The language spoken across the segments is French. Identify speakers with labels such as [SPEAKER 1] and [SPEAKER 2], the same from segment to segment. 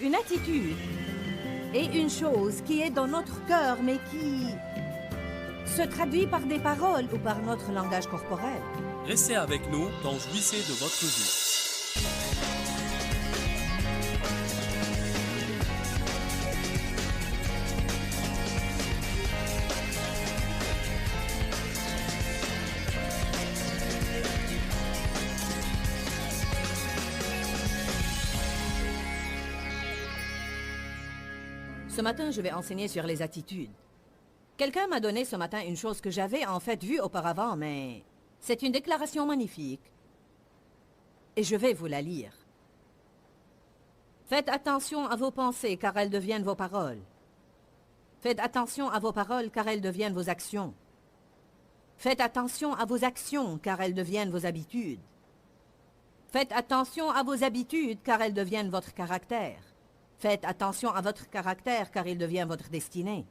[SPEAKER 1] Une attitude est une chose qui est dans notre cœur, mais qui se traduit par des paroles ou par notre langage corporel.
[SPEAKER 2] Restez avec nous, donc jouissez de votre vie.
[SPEAKER 1] Ce matin, je vais enseigner sur les attitudes. Quelqu'un m'a donné ce matin une chose que j'avais en fait vue auparavant, mais c'est une déclaration magnifique. Et je vais vous la lire. Faites attention à vos pensées, car elles deviennent vos paroles. Faites attention à vos paroles, car elles deviennent vos actions. Faites attention à vos actions, car elles deviennent vos habitudes. Faites attention à vos habitudes, car elles deviennent votre caractère. Faites attention à votre caractère, car il devient votre destinée.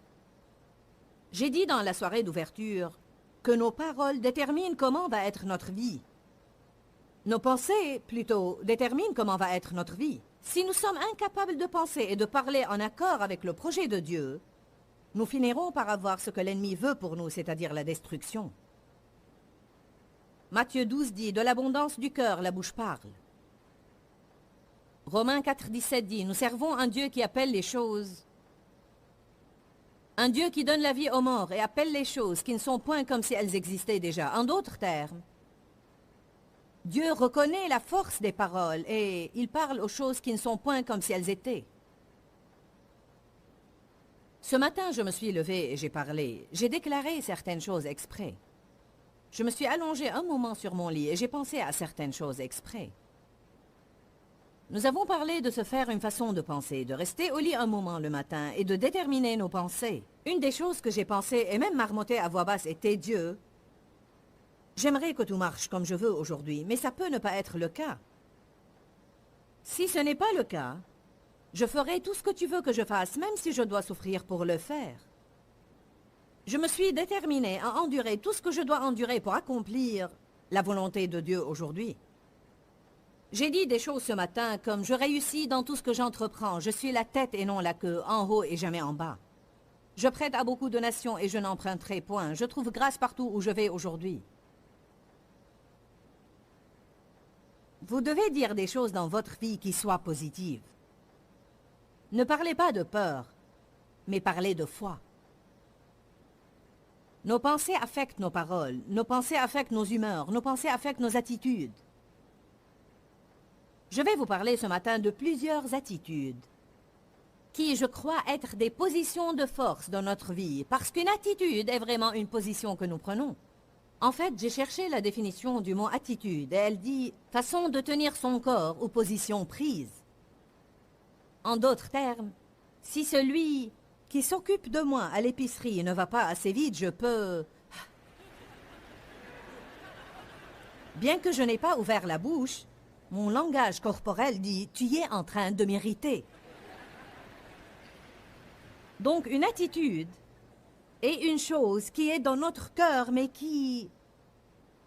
[SPEAKER 1] J'ai dit dans la soirée d'ouverture que nos paroles déterminent comment va être notre vie. Nos pensées, plutôt, déterminent comment va être notre vie. Si nous sommes incapables de penser et de parler en accord avec le projet de Dieu, nous finirons par avoir ce que l'ennemi veut pour nous, c'est-à-dire la destruction. Matthieu 12 dit « De l'abondance du cœur, la bouche parle ». Romains 4, 17 dit « Nous servons un Dieu qui appelle les choses, un Dieu qui donne la vie aux morts et appelle les choses qui ne sont point comme si elles existaient déjà. » En d'autres termes, Dieu reconnaît la force des paroles et il parle aux choses qui ne sont point comme si elles étaient. Ce matin, je me suis levée et j'ai parlé. J'ai déclaré certaines choses exprès. Je me suis allongée un moment sur mon lit et j'ai pensé à certaines choses exprès. Nous avons parlé de se faire une façon de penser, de rester au lit un moment le matin et de déterminer nos pensées. Une des choses que j'ai pensées et même marmottées à voix basse était « Dieu, j'aimerais que tout marche comme je veux aujourd'hui, mais ça peut ne pas être le cas. Si ce n'est pas le cas, je ferai tout ce que tu veux que je fasse, même si je dois souffrir pour le faire. Je me suis déterminée à endurer tout ce que je dois endurer pour accomplir la volonté de Dieu aujourd'hui. J'ai dit des choses ce matin comme « Je réussis dans tout ce que j'entreprends, je suis la tête et non la queue, en haut et jamais en bas. Je prête à beaucoup de nations et je n'emprunterai point, je trouve grâce partout où je vais aujourd'hui. » Vous devez dire des choses dans votre vie qui soient positives. Ne parlez pas de peur, mais parlez de foi. Nos pensées affectent nos paroles, nos pensées affectent nos humeurs, nos pensées affectent nos attitudes. Je vais vous parler ce matin de plusieurs attitudes qui, je crois, être des positions de force dans notre vie, parce qu'une attitude est vraiment une position que nous prenons. En fait, j'ai cherché la définition du mot attitude et elle dit « façon de tenir son corps ou position prise ». En d'autres termes, si celui qui s'occupe de moi à l'épicerie ne va pas assez vite, je peux... Bien que je n'ai pas ouvert la bouche, mon langage corporel dit « tu y es en train de m'irriter ». Donc une attitude est une chose qui est dans notre cœur, mais qui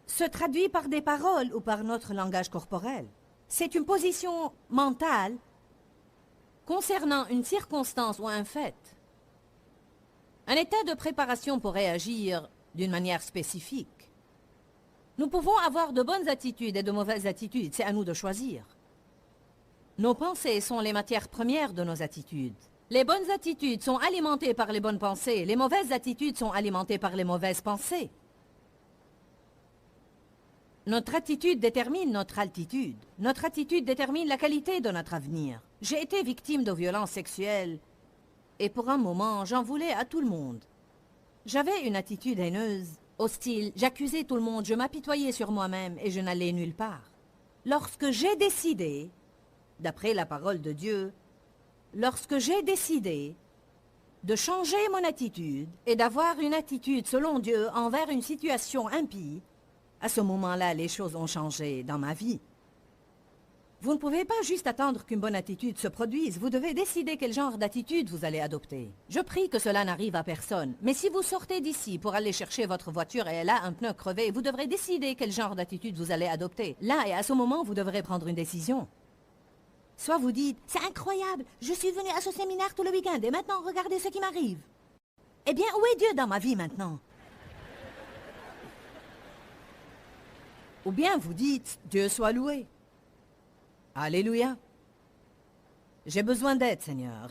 [SPEAKER 1] se traduit par des paroles ou par notre langage corporel. C'est une position mentale concernant une circonstance ou un fait. Un état de préparation pour réagir d'une manière spécifique. Nous pouvons avoir de bonnes attitudes et de mauvaises attitudes, c'est à nous de choisir. Nos pensées sont les matières premières de nos attitudes. Les bonnes attitudes sont alimentées par les bonnes pensées, les mauvaises attitudes sont alimentées par les mauvaises pensées. Notre attitude détermine notre altitude. Notre attitude détermine la qualité de notre avenir. J'ai été victime de violences sexuelles et pour un moment, j'en voulais à tout le monde. J'avais une attitude haineuse, hostile, j'accusais tout le monde, je m'apitoyais sur moi-même et je n'allais nulle part. Lorsque j'ai décidé, d'après la parole de Dieu, lorsque j'ai décidé de changer mon attitude et d'avoir une attitude selon Dieu envers une situation impie, à ce moment-là, les choses ont changé dans ma vie. Vous ne pouvez pas juste attendre qu'une bonne attitude se produise, vous devez décider quel genre d'attitude vous allez adopter. Je prie que cela n'arrive à personne, mais si vous sortez d'ici pour aller chercher votre voiture et elle a un pneu crevé, vous devrez décider quel genre d'attitude vous allez adopter. Là et à ce moment, vous devrez prendre une décision. Soit vous dites, c'est incroyable, je suis venu à ce séminaire tout le week-end et maintenant regardez ce qui m'arrive. Eh bien, où est Dieu dans ma vie maintenant? Ou bien vous dites, Dieu soit loué. Alléluia. J'ai besoin d'aide, Seigneur.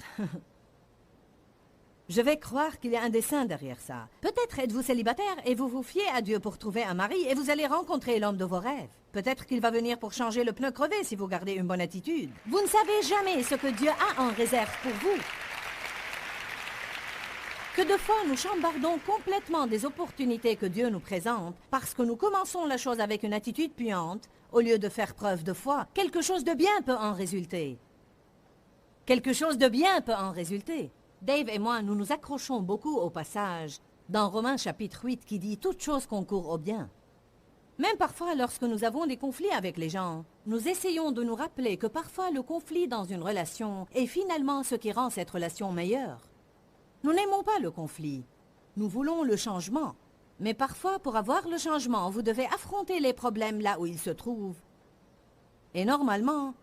[SPEAKER 1] Je vais croire qu'il y a un dessein derrière ça. Peut-être êtes-vous célibataire et vous vous fiez à Dieu pour trouver un mari et vous allez rencontrer l'homme de vos rêves. Peut-être qu'il va venir pour changer le pneu crevé si vous gardez une bonne attitude. Vous ne savez jamais ce que Dieu a en réserve pour vous. Que de fois nous chambardons complètement des opportunités que Dieu nous présente parce que nous commençons la chose avec une attitude puante au lieu de faire preuve de foi. Quelque chose de bien peut en résulter. Quelque chose de bien peut en résulter. Dave et moi, nous nous accrochons beaucoup au passage dans Romains chapitre 8 qui dit « Toute chose concourt au bien ». Même parfois, lorsque nous avons des conflits avec les gens, nous essayons de nous rappeler que parfois le conflit dans une relation est finalement ce qui rend cette relation meilleure. Nous n'aimons pas le conflit, nous voulons le changement. Mais parfois, pour avoir le changement, vous devez affronter les problèmes là où ils se trouvent. Et normalement,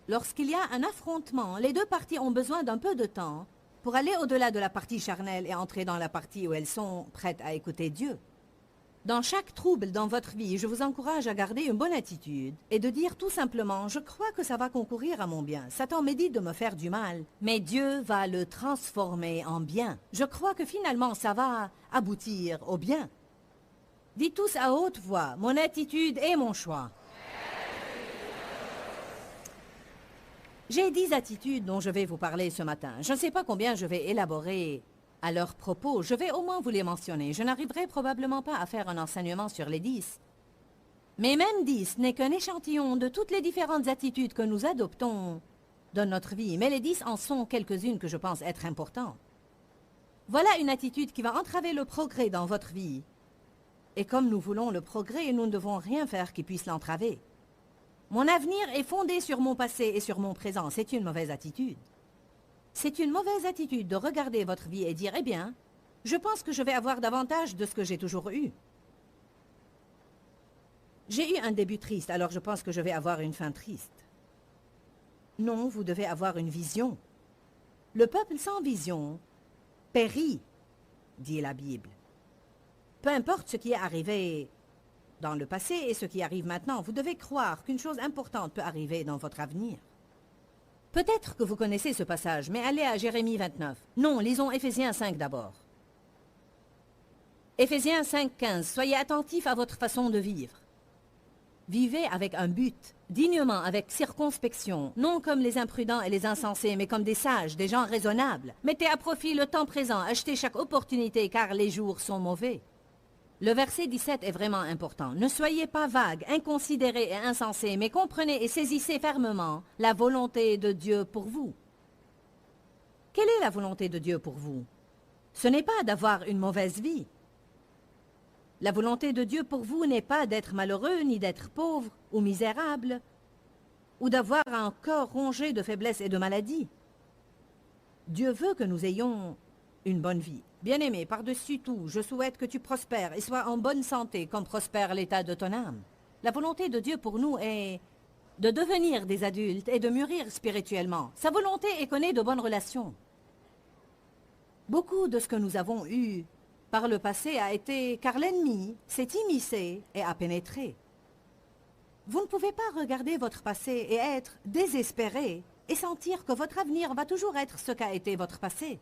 [SPEAKER 1] lorsqu'il y a un affrontement, les deux parties ont besoin d'un peu de temps pour aller au-delà de la partie charnelle et entrer dans la partie où elles sont prêtes à écouter Dieu. Dans chaque trouble dans votre vie, je vous encourage à garder une bonne attitude et de dire tout simplement « Je crois que ça va concourir à mon bien. Satan médite de me faire du mal, mais Dieu va le transformer en bien. Je crois que finalement ça va aboutir au bien. » Dites tous à haute voix « Mon attitude est mon choix. » J'ai 10 attitudes dont je vais vous parler ce matin. Je ne sais pas combien je vais élaborer à leur propos. Je vais au moins vous les mentionner. Je n'arriverai probablement pas à faire un enseignement sur les 10. Mais même 10 n'est qu'un échantillon de toutes les différentes attitudes que nous adoptons dans notre vie. Mais les 10 en sont quelques-unes que je pense être importantes. Voilà une attitude qui va entraver le progrès dans votre vie. Et comme nous voulons le progrès, nous ne devons rien faire qui puisse l'entraver. Mon avenir est fondé sur mon passé et sur mon présent. C'est une mauvaise attitude. C'est une mauvaise attitude de regarder votre vie et dire « Eh bien, je pense que je vais avoir davantage de ce que j'ai toujours eu. J'ai eu un début triste, alors je pense que je vais avoir une fin triste. » Non, vous devez avoir une vision. Le peuple sans vision périt, dit la Bible. Peu importe ce qui est arrivé dans le passé et ce qui arrive maintenant, vous devez croire qu'une chose importante peut arriver dans votre avenir. Peut-être que vous connaissez ce passage, mais allez à Jérémie 29. Non, lisons Éphésiens 5 d'abord. Éphésiens 5:15. Soyez attentifs à votre façon de vivre. Vivez avec un but, dignement, avec circonspection, non comme les imprudents et les insensés, mais comme des sages, des gens raisonnables. Mettez à profit le temps présent, achetez chaque opportunité, car les jours sont mauvais. Le verset 17 est vraiment important. Ne soyez pas vagues, inconsidérés et insensés, mais comprenez et saisissez fermement la volonté de Dieu pour vous. Quelle est la volonté de Dieu pour vous? Ce n'est pas d'avoir une mauvaise vie. La volonté de Dieu pour vous n'est pas d'être malheureux, ni d'être pauvre ou misérable, ou d'avoir un corps rongé de faiblesse et de maladie. Dieu veut que nous ayons une bonne vie. Bien-aimé, par-dessus tout, je souhaite que tu prospères et sois en bonne santé comme prospère l'état de ton âme. La volonté de Dieu pour nous est de devenir des adultes et de mûrir spirituellement. Sa volonté est qu'on ait de bonnes relations. Beaucoup de ce que nous avons eu par le passé a été car l'ennemi s'est immiscé et a pénétré. Vous ne pouvez pas regarder votre passé et être désespéré et sentir que votre avenir va toujours être ce qu'a été votre passé.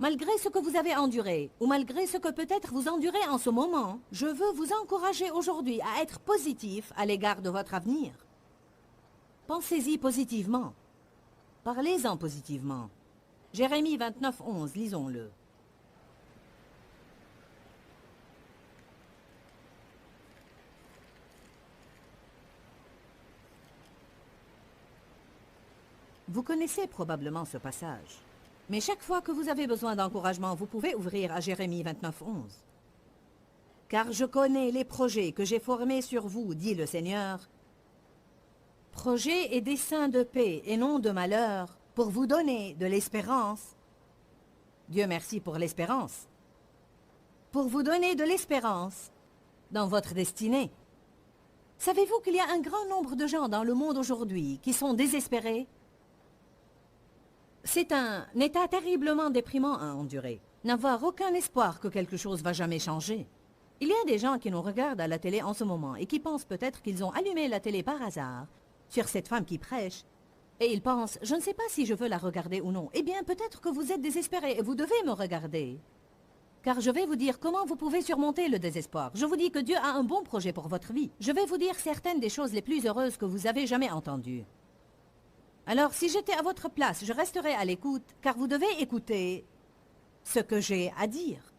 [SPEAKER 1] Malgré ce que vous avez enduré, ou malgré ce que peut-être vous endurez en ce moment, je veux vous encourager aujourd'hui à être positif à l'égard de votre avenir. Pensez-y positivement. Parlez-en positivement. Jérémie 29:11, lisons-le. Vous connaissez probablement ce passage. Mais chaque fois que vous avez besoin d'encouragement, vous pouvez ouvrir à Jérémie 29:11. « Car je connais les projets que j'ai formés sur vous, dit le Seigneur, projets et desseins de paix et non de malheur, pour vous donner de l'espérance. » Dieu merci pour l'espérance. « Pour vous donner de l'espérance dans votre destinée. » Savez-vous qu'il y a un grand nombre de gens dans le monde aujourd'hui qui sont désespérés? C'est un état terriblement déprimant à endurer. N'avoir aucun espoir que quelque chose va jamais changer. Il y a des gens qui nous regardent à la télé en ce moment et qui pensent peut-être qu'ils ont allumé la télé par hasard sur cette femme qui prêche. Et ils pensent, je ne sais pas si je veux la regarder ou non. Eh bien, peut-être que vous êtes désespérés et vous devez me regarder. Car je vais vous dire comment vous pouvez surmonter le désespoir. Je vous dis que Dieu a un bon projet pour votre vie. Je vais vous dire certaines des choses les plus heureuses que vous avez jamais entendues. Alors, si j'étais à votre place, je resterais à l'écoute, car vous devez écouter ce que j'ai à dire.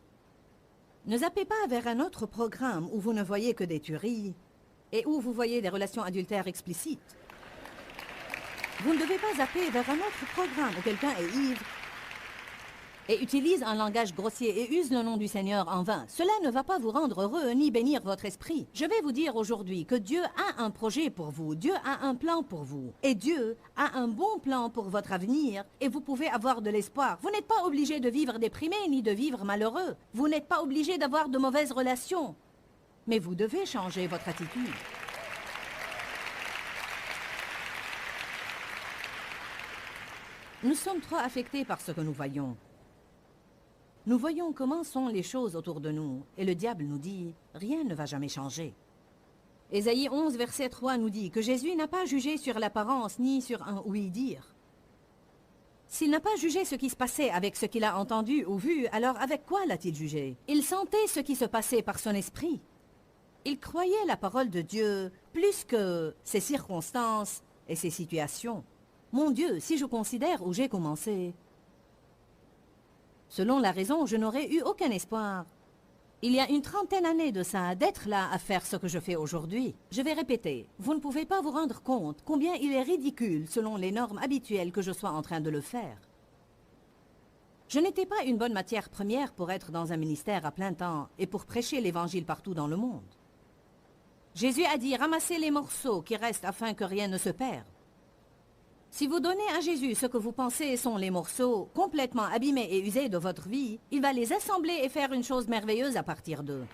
[SPEAKER 1] Ne zappez pas vers un autre programme où vous ne voyez que des tueries et où vous voyez des relations adultères explicites. Vous ne devez pas zapper vers un autre programme où quelqu'un est ivre et utilise un langage grossier et use le nom du Seigneur en vain. Cela ne va pas vous rendre heureux ni bénir votre esprit. Je vais vous dire aujourd'hui que Dieu a un projet pour vous, Dieu a un plan pour vous. Et Dieu a un bon plan pour votre avenir et vous pouvez avoir de l'espoir. Vous n'êtes pas obligé de vivre déprimé ni de vivre malheureux. Vous n'êtes pas obligé d'avoir de mauvaises relations. Mais vous devez changer votre attitude. Nous sommes trop affectés par ce que nous voyons. Nous voyons comment sont les choses autour de nous, et le diable nous dit, rien ne va jamais changer. Ésaïe 11, verset 3 nous dit que Jésus n'a pas jugé sur l'apparence ni sur un oui-dire. S'il n'a pas jugé ce qui se passait avec ce qu'il a entendu ou vu, alors avec quoi l'a-t-il jugé? Il sentait ce qui se passait par son esprit. Il croyait la parole de Dieu plus que ses circonstances et ses situations. Mon Dieu, si je considère où j'ai commencé, selon la raison, je n'aurais eu aucun espoir. Il y a une trentaine d'années de ça, d'être là à faire ce que je fais aujourd'hui. Je vais répéter, vous ne pouvez pas vous rendre compte combien il est ridicule, selon les normes habituelles, que je sois en train de le faire. Je n'étais pas une bonne matière première pour être dans un ministère à plein temps et pour prêcher l'Évangile partout dans le monde. Jésus a dit, ramassez les morceaux qui restent afin que rien ne se perde. Si vous donnez à Jésus ce que vous pensez sont les morceaux complètement abîmés et usés de votre vie, il va les assembler et faire une chose merveilleuse à partir d'eux.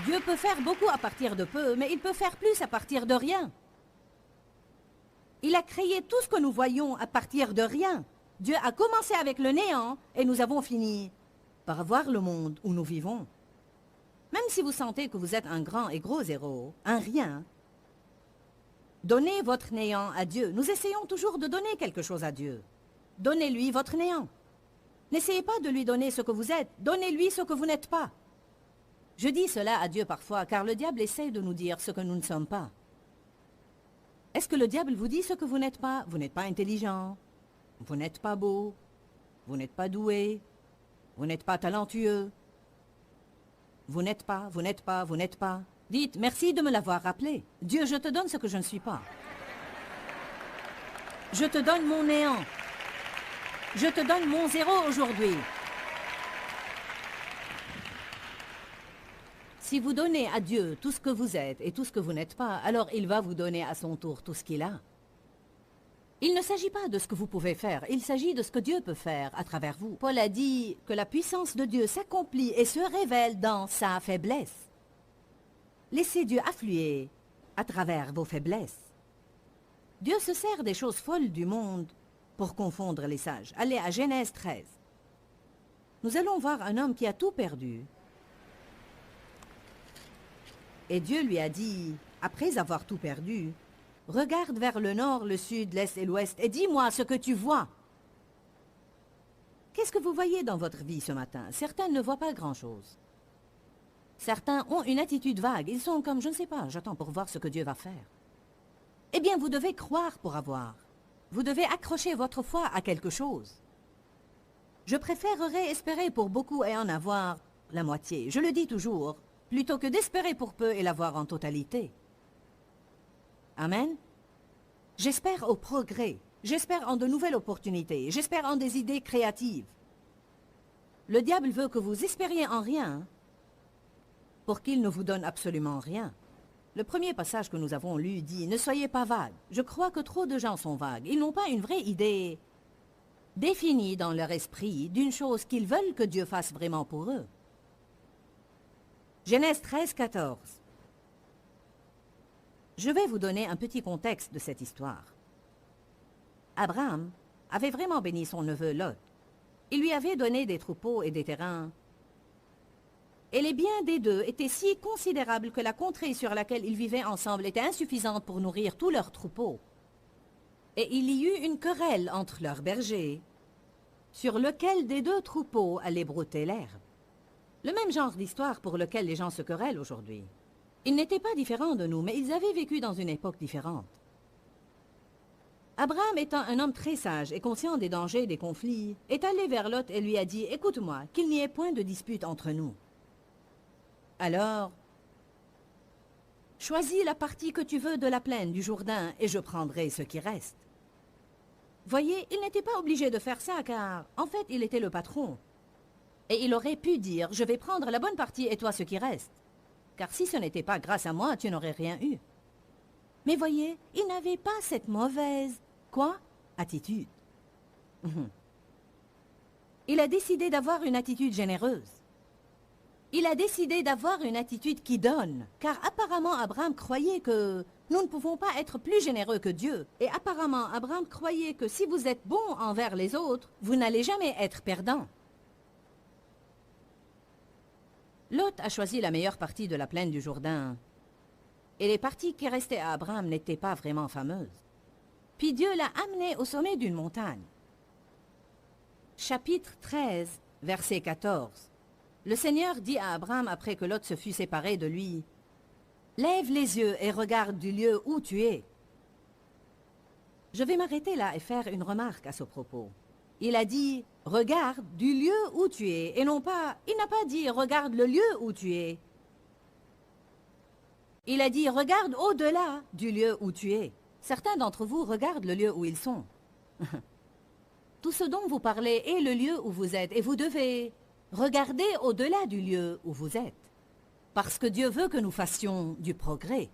[SPEAKER 1] Dieu peut faire beaucoup à partir de peu, mais il peut faire plus à partir de rien. Il a créé tout ce que nous voyons à partir de rien. Dieu a commencé avec le néant et nous avons fini par voir le monde où nous vivons. Même si vous sentez que vous êtes un grand et gros zéro, un rien, donnez votre néant à Dieu. Nous essayons toujours de donner quelque chose à Dieu. Donnez-lui votre néant. N'essayez pas de lui donner ce que vous êtes, donnez-lui ce que vous n'êtes pas. Je dis cela à Dieu parfois, car le diable essaie de nous dire ce que nous ne sommes pas. Est-ce que le diable vous dit ce que vous n'êtes pas? Vous n'êtes pas intelligent, vous n'êtes pas beau, vous n'êtes pas doué, vous n'êtes pas talentueux. Vous n'êtes pas, vous n'êtes pas, vous n'êtes pas. Dites, merci de me l'avoir rappelé. Dieu, je te donne ce que je ne suis pas. Je te donne mon néant. Je te donne mon zéro aujourd'hui. Si vous donnez à Dieu tout ce que vous êtes et tout ce que vous n'êtes pas, alors il va vous donner à son tour tout ce qu'il a. Il ne s'agit pas de ce que vous pouvez faire, il s'agit de ce que Dieu peut faire à travers vous. Paul a dit que la puissance de Dieu s'accomplit et se révèle dans sa faiblesse. Laissez Dieu affluer à travers vos faiblesses. Dieu se sert des choses folles du monde pour confondre les sages. Allez à Genèse 13. Nous allons voir un homme qui a tout perdu. Et Dieu lui a dit, après avoir tout perdu, regarde vers le nord, le sud, l'est et l'ouest et dis-moi ce que tu vois. Qu'est-ce que vous voyez dans votre vie ce matin? Certains ne voient pas grand-chose. Certains ont une attitude vague. Ils sont comme, je ne sais pas, j'attends pour voir ce que Dieu va faire. Eh bien, vous devez croire pour avoir. Vous devez accrocher votre foi à quelque chose. Je préférerais espérer pour beaucoup et en avoir la moitié. Je le dis toujours, plutôt que d'espérer pour peu et l'avoir en totalité. Amen. J'espère au progrès. J'espère en de nouvelles opportunités. J'espère en des idées créatives. Le diable veut que vous espériez en rien pour qu'il ne vous donne absolument rien. Le premier passage que nous avons lu dit « Ne soyez pas vagues ». Je crois que trop de gens sont vagues. Ils n'ont pas une vraie idée définie dans leur esprit d'une chose qu'ils veulent que Dieu fasse vraiment pour eux. Genèse 13, 14. Je vais vous donner un petit contexte de cette histoire. Abraham avait vraiment béni son neveu Lot. Il lui avait donné des troupeaux et des terrains. Et les biens des deux étaient si considérables que la contrée sur laquelle ils vivaient ensemble était insuffisante pour nourrir tous leurs troupeaux. Et il y eut une querelle entre leurs bergers, sur lequel des deux troupeaux allait brouter l'herbe. Le même genre d'histoire pour lequel les gens se querellent aujourd'hui. Ils n'étaient pas différents de nous, mais ils avaient vécu dans une époque différente. Abraham, étant un homme très sage et conscient des dangers et des conflits, est allé vers Lot et lui a dit « Écoute-moi, qu'il n'y ait point de dispute entre nous. Alors, choisis la partie que tu veux de la plaine du Jourdain et je prendrai ce qui reste. » Voyez, il n'était pas obligé de faire ça car, en fait, il était le patron. Et il aurait pu dire « Je vais prendre la bonne partie et toi ce qui reste. » Car si ce n'était pas grâce à moi, tu n'aurais rien eu. Mais voyez, il n'avait pas cette mauvaise, attitude. Il a décidé d'avoir une attitude généreuse. Il a décidé d'avoir une attitude qui donne, car apparemment Abraham croyait que nous ne pouvons pas être plus généreux que Dieu. Et apparemment Abraham croyait que si vous êtes bon envers les autres, vous n'allez jamais être perdant. Lot a choisi la meilleure partie de la plaine du Jourdain. Et les parties qui restaient à Abraham n'étaient pas vraiment fameuses. Puis Dieu l'a amené au sommet d'une montagne. Chapitre 13, verset 14. Le Seigneur dit à Abraham après que Lot se fut séparé de lui, « Lève les yeux et regarde du lieu où tu es. » Je vais m'arrêter là et faire une remarque à ce propos. Il a dit « Regarde du lieu où tu es » et non pas, il n'a pas dit « Regarde le lieu où tu es ». Il a dit « Regarde au-delà du lieu où tu es ». Certains d'entre vous regardent le lieu où ils sont. Tout ce dont vous parlez est le lieu où vous êtes et vous devez regarder au-delà du lieu où vous êtes. Parce que Dieu veut que nous fassions du progrès.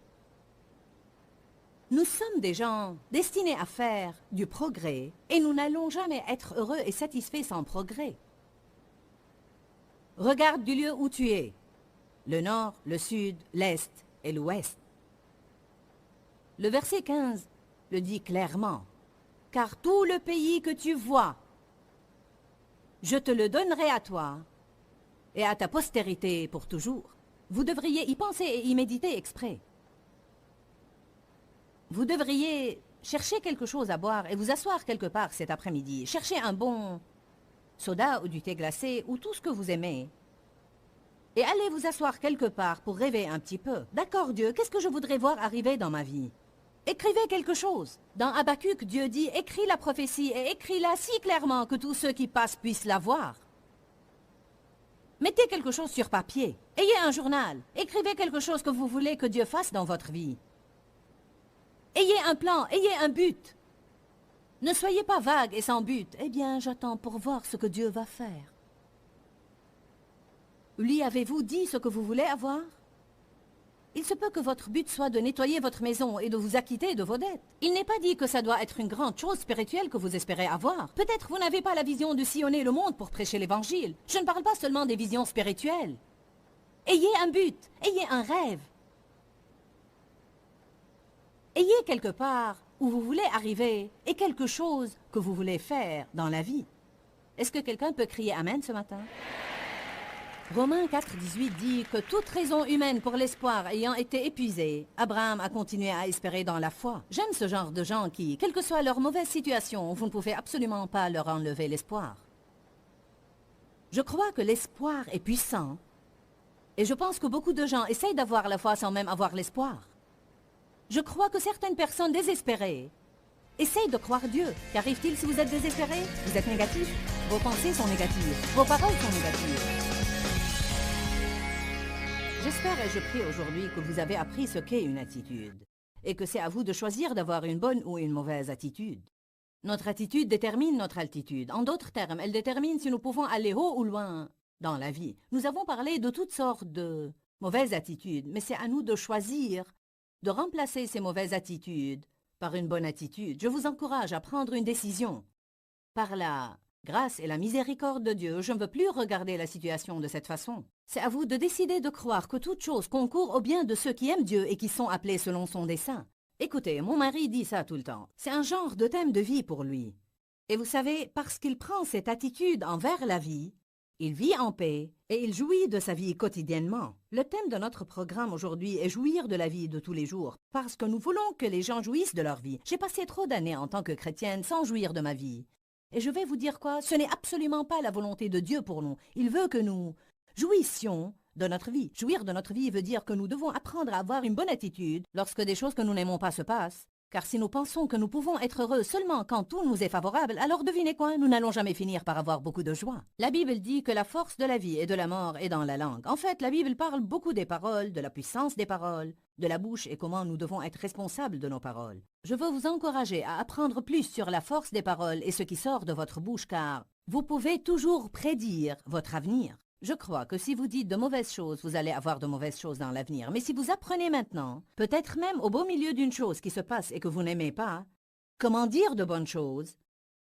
[SPEAKER 1] Nous sommes des gens destinés à faire du progrès et nous n'allons jamais être heureux et satisfaits sans progrès. Regarde du lieu où tu es, le nord, le sud, l'est et l'ouest. Le verset 15 le dit clairement, « Car tout le pays que tu vois, je te le donnerai à toi et à ta postérité pour toujours. » Vous devriez y penser et y méditer exprès. Vous devriez chercher quelque chose à boire et vous asseoir quelque part cet après-midi. Cherchez un bon soda ou du thé glacé ou tout ce que vous aimez. Et allez vous asseoir quelque part pour rêver un petit peu. D'accord Dieu, qu'est-ce que je voudrais voir arriver dans ma vie? Écrivez quelque chose. Dans Habacuc, Dieu dit, écris la prophétie et écris-la si clairement que tous ceux qui passent puissent la voir. Mettez quelque chose sur papier. Ayez un journal. Écrivez quelque chose que vous voulez que Dieu fasse dans votre vie. Ayez un plan, ayez un but. Ne soyez pas vague et sans but. Eh bien, j'attends pour voir ce que Dieu va faire. Lui avez-vous dit ce que vous voulez avoir? Il se peut que votre but soit de nettoyer votre maison et de vous acquitter de vos dettes. Il n'est pas dit que ça doit être une grande chose spirituelle que vous espérez avoir. Peut-être vous n'avez pas la vision de sillonner le monde pour prêcher l'évangile. Je ne parle pas seulement des visions spirituelles. Ayez un but, ayez un rêve. Ayez quelque part où vous voulez arriver et quelque chose que vous voulez faire dans la vie. Est-ce que quelqu'un peut crier Amen ce matin? Romains 4, 18 dit que toute raison humaine pour l'espoir ayant été épuisée, Abraham a continué à espérer dans la foi. J'aime ce genre de gens qui, quelle que soit leur mauvaise situation, vous ne pouvez absolument pas leur enlever l'espoir. Je crois que l'espoir est puissant et je pense que beaucoup de gens essayent d'avoir la foi sans même avoir l'espoir. Je crois que certaines personnes désespérées essayent de croire Dieu. Qu'arrive-t-il si vous êtes désespéré? Vous êtes négatif. Vos pensées sont négatives. Vos paroles sont négatives. J'espère et je prie aujourd'hui que vous avez appris ce qu'est une attitude et que c'est à vous de choisir d'avoir une bonne ou une mauvaise attitude. Notre attitude détermine notre altitude. En d'autres termes, elle détermine si nous pouvons aller haut ou loin dans la vie. Nous avons parlé de toutes sortes de mauvaises attitudes, mais c'est à nous de choisir de remplacer ces mauvaises attitudes par une bonne attitude. Je vous encourage à prendre une décision par la Grâce et la miséricorde de Dieu, je ne veux plus regarder la situation de cette façon. C'est à vous de décider de croire que toute chose concourt au bien de ceux qui aiment Dieu et qui sont appelés selon son dessein. Écoutez, mon mari dit ça tout le temps. C'est un genre de thème de vie pour lui. Et vous savez, parce qu'il prend cette attitude envers la vie, il vit en paix et il jouit de sa vie quotidiennement. Le thème de notre programme aujourd'hui est jouir de la vie de tous les jours, parce que nous voulons que les gens jouissent de leur vie. J'ai passé trop d'années en tant que chrétienne sans jouir de ma vie. Et je vais vous dire quoi, ce n'est absolument pas la volonté de Dieu pour nous. Il veut que nous jouissions de notre vie. Jouir de notre vie veut dire que nous devons apprendre à avoir une bonne attitude lorsque des choses que nous n'aimons pas se passent. Car si nous pensons que nous pouvons être heureux seulement quand tout nous est favorable, alors devinez quoi, nous n'allons jamais finir par avoir beaucoup de joie. La Bible dit que la force de la vie et de la mort est dans la langue. En fait, la Bible parle beaucoup des paroles, de la puissance des paroles, de la bouche et comment nous devons être responsables de nos paroles. Je veux vous encourager à apprendre plus sur la force des paroles et ce qui sort de votre bouche, car vous pouvez toujours prédire votre avenir. Je crois que si vous dites de mauvaises choses, vous allez avoir de mauvaises choses dans l'avenir. Mais si vous apprenez maintenant, peut-être même au beau milieu d'une chose qui se passe et que vous n'aimez pas, comment dire de bonnes choses,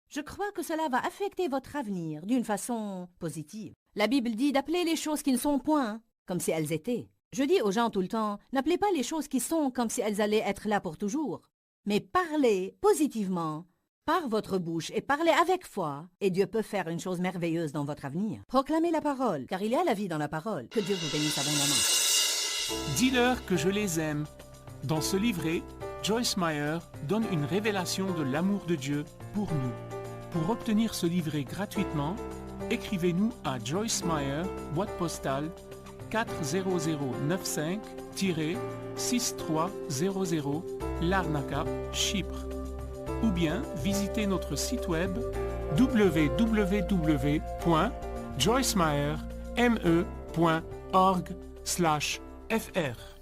[SPEAKER 1] je crois que cela va affecter votre avenir d'une façon positive. La Bible dit d'appeler les choses qui ne sont point comme si elles étaient. Je dis aux gens tout le temps, n'appelez pas les choses qui sont comme si elles allaient être là pour toujours, mais parlez positivement par votre bouche et parlez avec foi, et Dieu peut faire une chose merveilleuse dans votre avenir. Proclamez la parole, car il y a la vie dans la parole. Que Dieu vous bénisse abondamment.
[SPEAKER 3] Dis-leur que je les aime. Dans ce livret, Joyce Meyer donne une révélation de l'amour de Dieu pour nous. Pour obtenir ce livret gratuitement, écrivez-nous à Joyce Meyer, boîte postale 40095-6300, Larnaca, Chypre. Ou bien visitez notre site web www.joycemeyer.org/fr.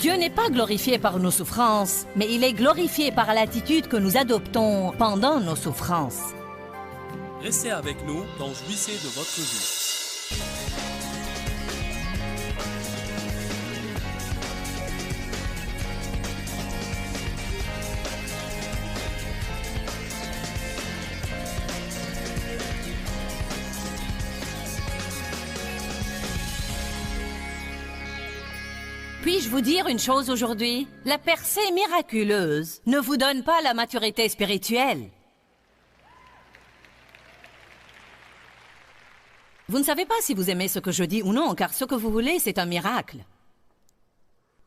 [SPEAKER 1] Dieu n'est pas glorifié par nos souffrances, mais il est glorifié par l'attitude que nous adoptons pendant nos souffrances.
[SPEAKER 2] Restez avec nous dans Jouissez de votre vie.
[SPEAKER 1] Puis-je vous dire une chose aujourd'hui? La percée miraculeuse ne vous donne pas la maturité spirituelle. Vous ne savez pas si vous aimez ce que je dis ou non, car ce que vous voulez, c'est un miracle.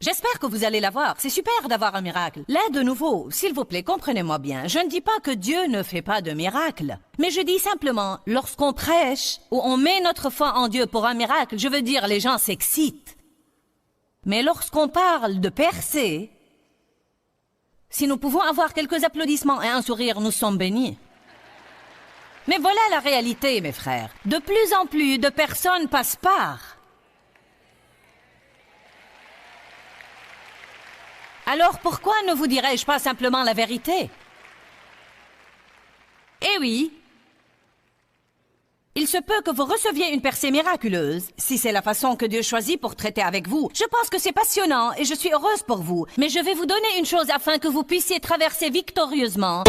[SPEAKER 1] J'espère que vous allez l'avoir. C'est super d'avoir un miracle. Là, de nouveau, s'il vous plaît, comprenez-moi bien. Je ne dis pas que Dieu ne fait pas de miracles. Mais je dis simplement, lorsqu'on prêche ou on met notre foi en Dieu pour un miracle, je veux dire, les gens s'excitent. Mais lorsqu'on parle de percée, si nous pouvons avoir quelques applaudissements et un sourire, nous sommes bénis. Mais voilà la réalité, mes frères. De plus en plus de personnes passent par. Alors pourquoi ne vous dirais-je pas simplement la vérité? Eh oui, il se peut que vous receviez une percée miraculeuse, si c'est la façon que Dieu choisit pour traiter avec vous. Je pense que c'est passionnant et je suis heureuse pour vous. Mais je vais vous donner une chose afin que vous puissiez traverser victorieusement.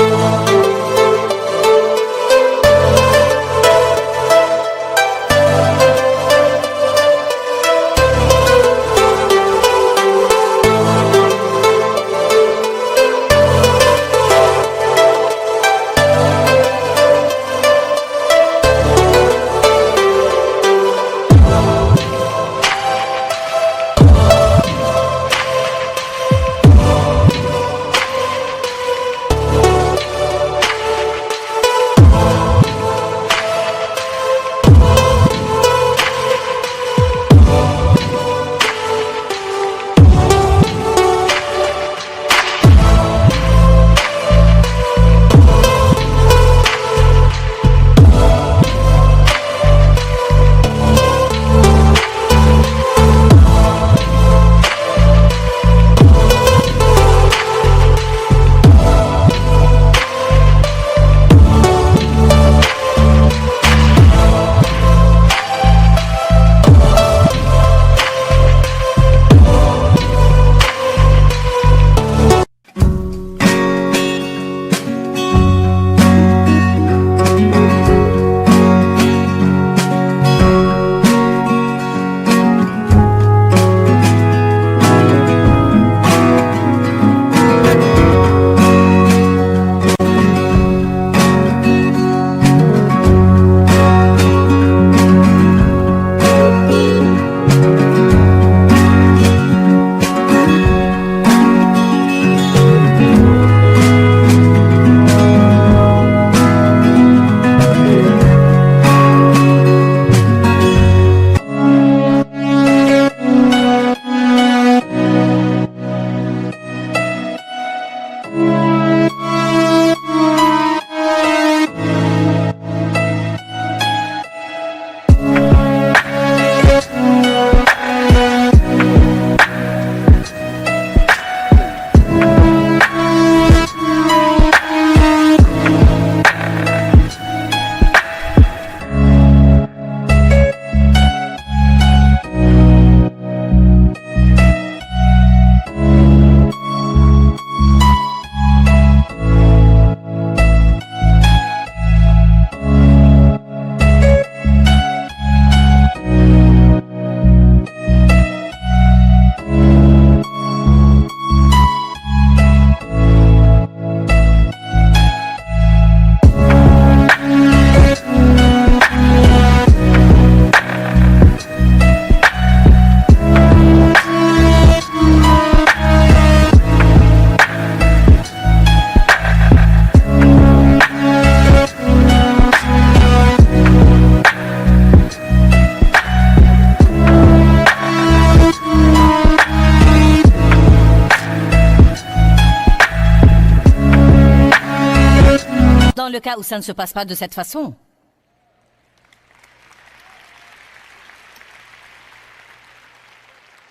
[SPEAKER 1] dans le cas où ça ne se passe pas de cette façon?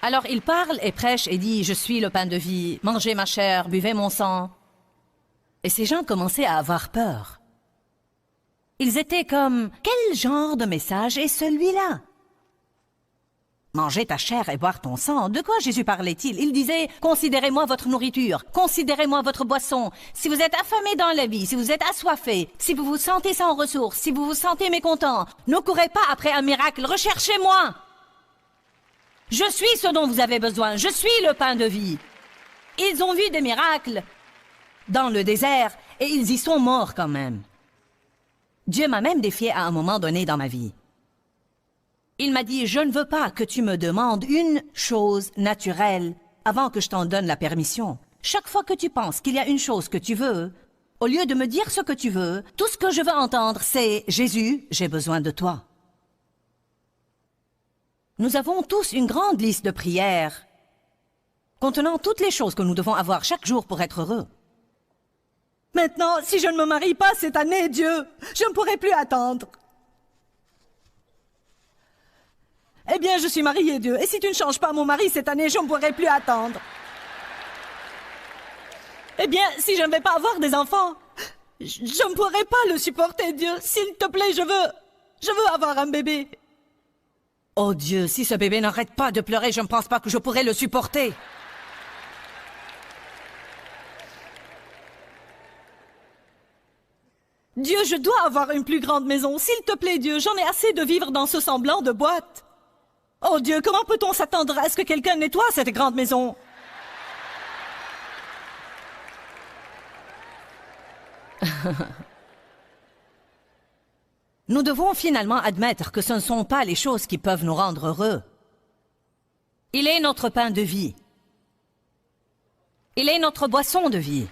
[SPEAKER 1] Alors il parle et prêche et dit « Je suis le pain de vie, mangez ma chair, buvez mon sang. » Et ces gens commençaient à avoir peur. Ils étaient comme « Quel genre de message est celui-là ?» Manger ta chair et boire ton sang, de quoi Jésus parlait-il? Il disait « Considérez-moi votre nourriture, considérez-moi votre boisson. Si vous êtes affamé dans la vie, si vous êtes assoiffé, si vous vous sentez sans ressources, si vous vous sentez mécontent, ne courez pas après un miracle, recherchez-moi. Je suis ce dont vous avez besoin, je suis le pain de vie. » Ils ont vu des miracles dans le désert et ils y sont morts quand même. Dieu m'a même défié à un moment donné dans ma vie. Il m'a dit, je ne veux pas que tu me demandes une chose naturelle avant que je t'en donne la permission. Chaque fois que tu penses qu'il y a une chose que tu veux, au lieu de me dire ce que tu veux, tout ce que je veux entendre, c'est « Jésus, j'ai besoin de toi ». Nous avons tous une grande liste de prières contenant toutes les choses que nous devons avoir chaque jour pour être heureux. Maintenant, si je ne me marie pas cette année, Dieu, je ne pourrai plus attendre. Eh bien, je suis mariée, Dieu, et si tu ne changes pas mon mari cette année, je ne pourrai plus attendre. Eh bien, si je ne vais pas avoir des enfants, je ne pourrai pas le supporter, Dieu. S'il te plaît, je veux avoir un bébé. Oh Dieu, si ce bébé n'arrête pas de pleurer, je ne pense pas que je pourrai le supporter. Dieu, je dois avoir une plus grande maison. S'il te plaît, Dieu, j'en ai assez de vivre dans ce semblant de boîte. Oh Dieu, comment peut-on s'attendre à ce que quelqu'un nettoie cette grande maison? Nous devons finalement admettre que ce ne sont pas les choses qui peuvent nous rendre heureux. Il est notre pain de vie. Il est notre boisson de vie.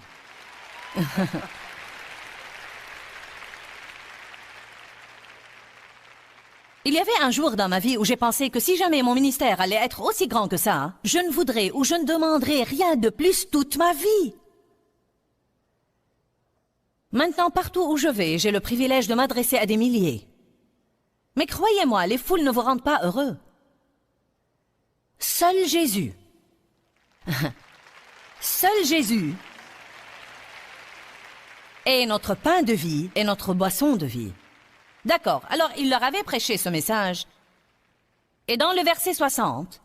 [SPEAKER 1] Il y avait un jour dans ma vie où j'ai pensé que si jamais mon ministère allait être aussi grand que ça, je ne voudrais ou je ne demanderais rien de plus toute ma vie. Maintenant, partout où je vais, j'ai le privilège de m'adresser à des milliers. Mais croyez-moi, les foules ne vous rendent pas heureux. Seul Jésus, seul Jésus est notre pain de vie et notre boisson de vie. D'accord, alors il leur avait prêché ce message. Et dans le verset 60,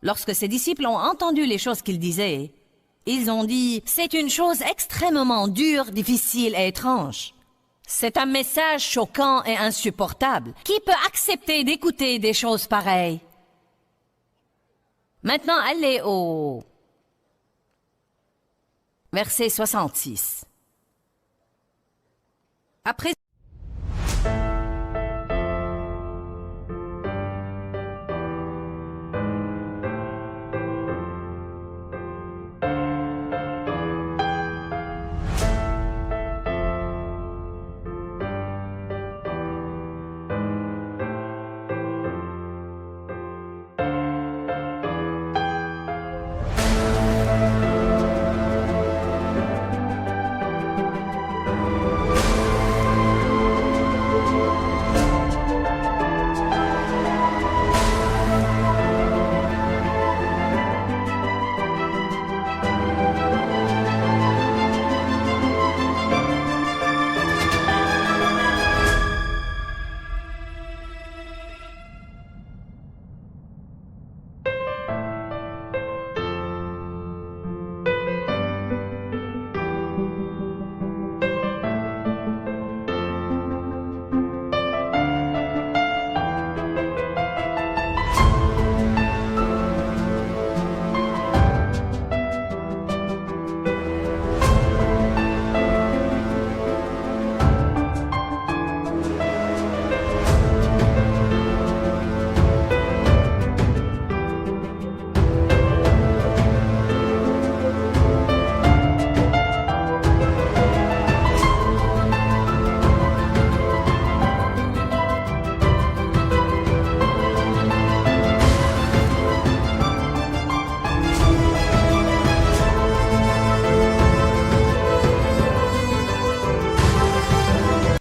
[SPEAKER 1] lorsque ses disciples ont entendu les choses qu'il disait, ils ont dit, c'est une chose extrêmement dure, difficile et étrange. C'est un message choquant et insupportable. Qui peut accepter d'écouter des choses pareilles? Maintenant, allez au verset 66. Après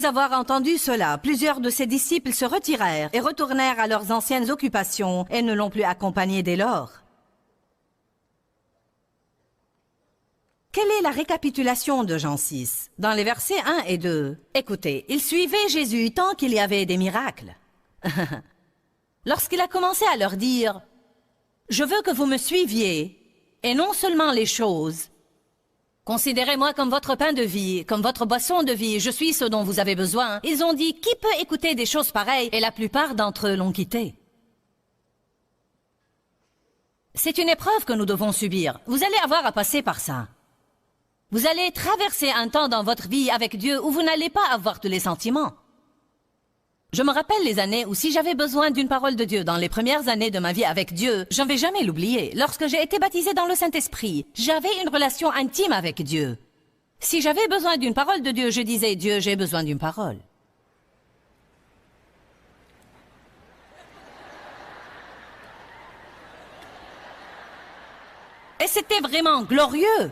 [SPEAKER 1] avoir entendu cela, plusieurs de ses disciples se retirèrent et retournèrent à leurs anciennes occupations et ne l'ont plus accompagné dès lors. Quelle est la récapitulation de Jean 6? Dans les versets 1 et 2, écoutez, ils suivaient Jésus tant qu'il y avait des miracles. Lorsqu'il a commencé à leur dire « Je veux que vous me suiviez, et non seulement les choses. Considérez-moi comme votre pain de vie, comme votre boisson de vie, je suis ce dont vous avez besoin. » Ils ont dit « Qui peut écouter des choses pareilles ?» Et la plupart d'entre eux l'ont quitté. C'est une épreuve que nous devons subir. Vous allez avoir à passer par ça. Vous allez traverser un temps dans votre vie avec Dieu où vous n'allez pas avoir tous les sentiments. Je me rappelle les années où si j'avais besoin d'une parole de Dieu dans les premières années de ma vie avec Dieu, je ne vais jamais l'oublier. Lorsque j'ai été baptisée dans le Saint-Esprit, j'avais une relation intime avec Dieu. Si j'avais besoin d'une parole de Dieu, je disais « Dieu, j'ai besoin d'une parole ». Et c'était vraiment glorieux.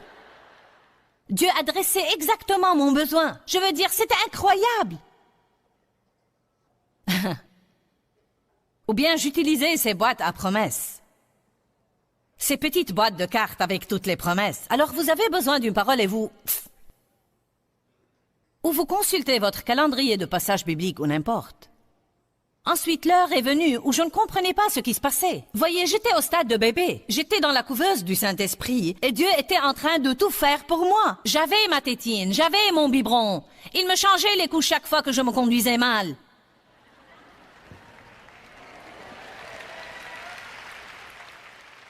[SPEAKER 1] Dieu adressait exactement mon besoin. Je veux dire, c'était incroyable. Ou bien j'utilisais ces boîtes à promesses. Ces petites boîtes de cartes avec toutes les promesses. Alors vous avez besoin d'une parole et vous... Ou vous consultez votre calendrier de passage biblique ou n'importe. Ensuite, l'heure est venue où je ne comprenais pas ce qui se passait. Voyez, j'étais au stade de bébé. J'étais dans la couveuse du Saint-Esprit et Dieu était en train de tout faire pour moi. J'avais ma tétine, j'avais mon biberon. Il me changeait les couches chaque fois que je me conduisais mal.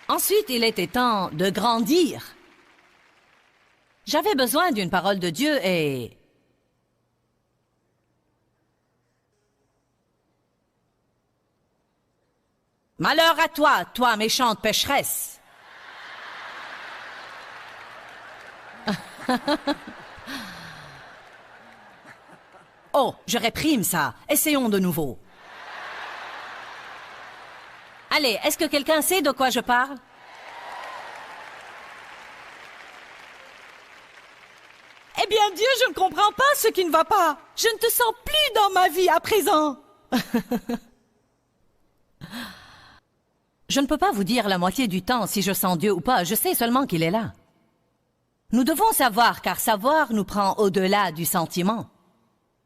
[SPEAKER 1] Ensuite, il était temps de grandir. J'avais besoin d'une parole de Dieu et... Malheur à toi, toi méchante pécheresse. Oh, je réprime ça. Essayons de nouveau. Allez, est-ce que quelqu'un sait de quoi je parle? Eh bien, Dieu, je ne comprends pas ce qui ne va pas. Je ne te sens plus dans ma vie à présent. Je ne peux pas vous dire la moitié du temps si je sens Dieu ou pas. Je sais seulement qu'il est là. Nous devons savoir, car savoir nous prend au-delà du sentiment.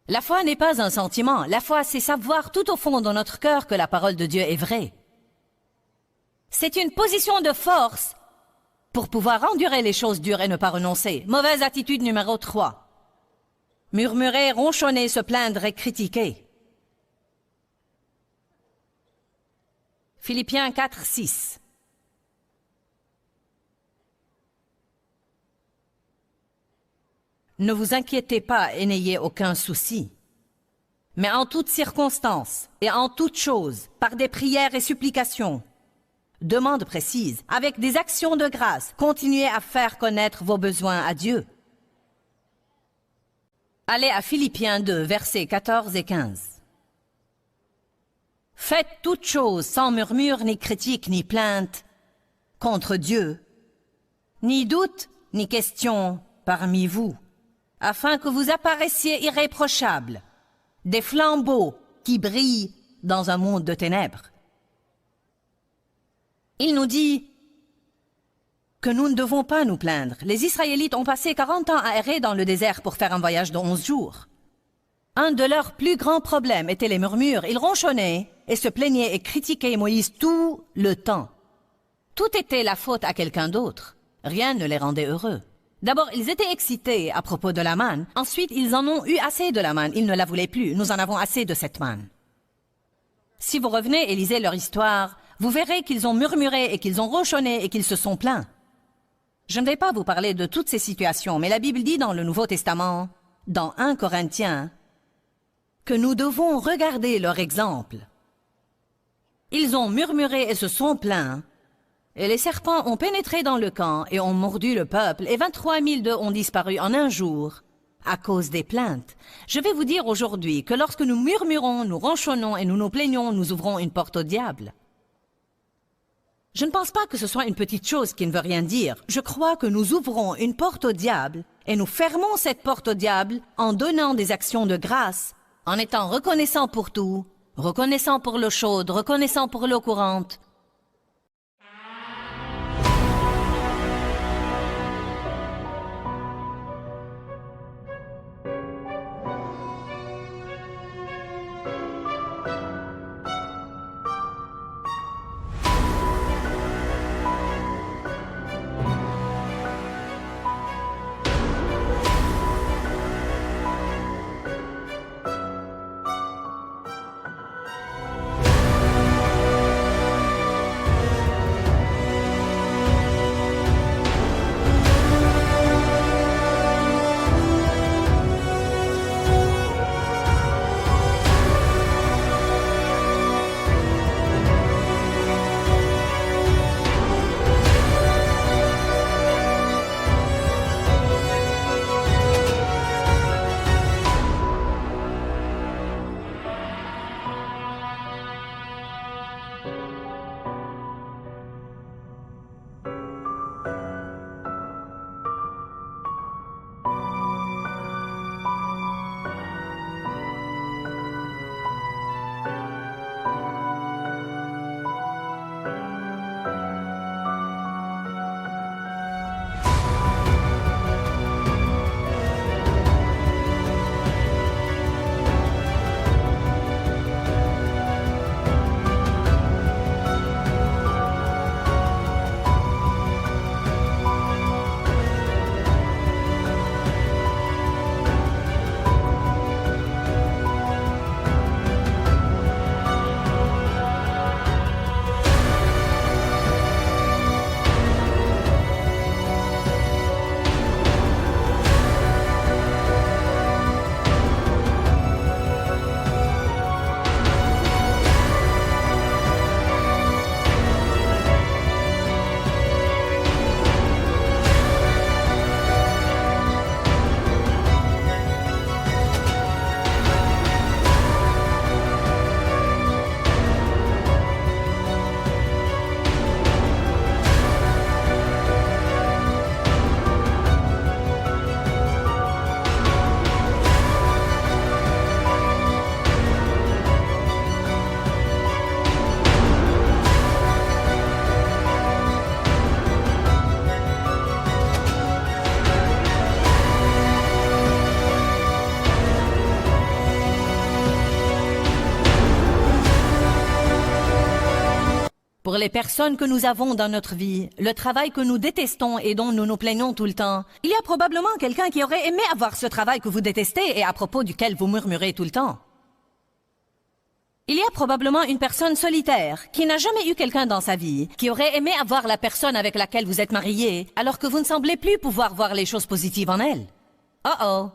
[SPEAKER 1] La foi n'est pas un sentiment. La foi, c'est savoir tout au fond de notre cœur que la parole de Dieu est vraie. C'est une position de force pour pouvoir endurer les choses dures et ne pas renoncer. Mauvaise attitude numéro 3. Murmurer, ronchonner, se plaindre et critiquer. Philippiens 4, 6. Ne vous inquiétez pas et n'ayez aucun souci. Mais en toutes circonstances et en toutes choses, par des prières et supplications, demandes précises, avec des actions de grâce, continuez à faire connaître vos besoins à Dieu. Allez à Philippiens 2, versets 14 et 15. Faites toutes choses sans murmure, ni critique, ni plainte contre Dieu, ni doute, ni question parmi vous, afin que vous apparaissiez irréprochables, des flambeaux qui brillent dans un monde de ténèbres. Il nous dit que nous ne devons pas nous plaindre. Les Israélites ont passé 40 ans à errer dans le désert pour faire un voyage de 11 jours. Un de leurs plus grands problèmes était les murmures. Ils ronchonnaient et se plaignaient et critiquaient Moïse tout le temps. Tout était la faute à quelqu'un d'autre. Rien ne les rendait heureux. D'abord, ils étaient excités à propos de la manne. Ensuite, ils en ont eu assez de la manne. Ils ne la voulaient plus. Nous en avons assez de cette manne. Si vous revenez et lisez leur histoire, vous verrez qu'ils ont murmuré et qu'ils ont ronchonné et qu'ils se sont plaints. Je ne vais pas vous parler de toutes ces situations, mais la Bible dit dans le Nouveau Testament, dans 1 Corinthiens, que nous devons regarder leur exemple. Ils ont murmuré et se sont plaints, et les serpents ont pénétré dans le camp et ont mordu le peuple, et 23 000 d'eux ont disparu en un jour à cause des plaintes. Je vais vous dire aujourd'hui que lorsque nous murmurons, nous ronchonnons et nous nous plaignons, nous ouvrons une porte au diable. Je ne pense pas que ce soit une petite chose qui ne veut rien dire. Je crois que nous ouvrons une porte au diable et nous fermons cette porte au diable en donnant des actions de grâce, en étant reconnaissants pour tout, reconnaissants pour l'eau chaude, reconnaissants pour l'eau courante. Pour les personnes que nous avons dans notre vie, le travail que nous détestons et dont nous nous plaignons tout le temps, il y a probablement quelqu'un qui aurait aimé avoir ce travail que vous détestez et à propos duquel vous murmurez tout le temps. Il y a probablement une personne solitaire qui n'a jamais eu quelqu'un dans sa vie, qui aurait aimé avoir la personne avec laquelle vous êtes marié, alors que vous ne semblez plus pouvoir voir les choses positives en elle. Oh oh.